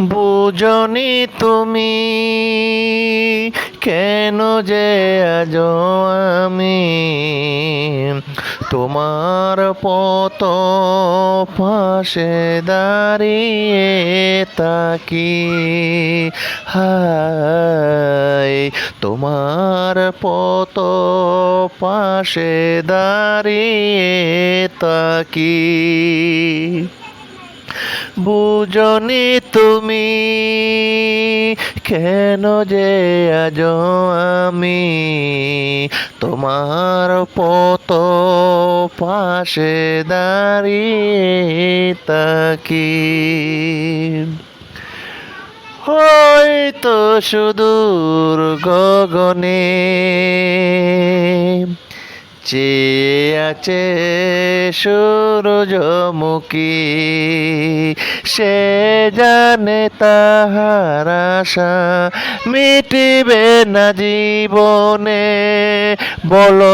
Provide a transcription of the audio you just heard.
বুঝনি তুমি কেন যে আজ আমি তোমার পত পাশে দাঁড়িয়ে তাকি। হায় তোমার পত পাশে দাঁড়িয়ে তাকি। বুঝনি তুমি কেন যে আজ আমি তোমার পত পাশে দাঁড়িয়ে তাকি। হয়তো সুদূর গগনে চেয়ে আছে সূরজমুখী, সে জানে তাহার আশা মিটিবে না জীবনে। বলো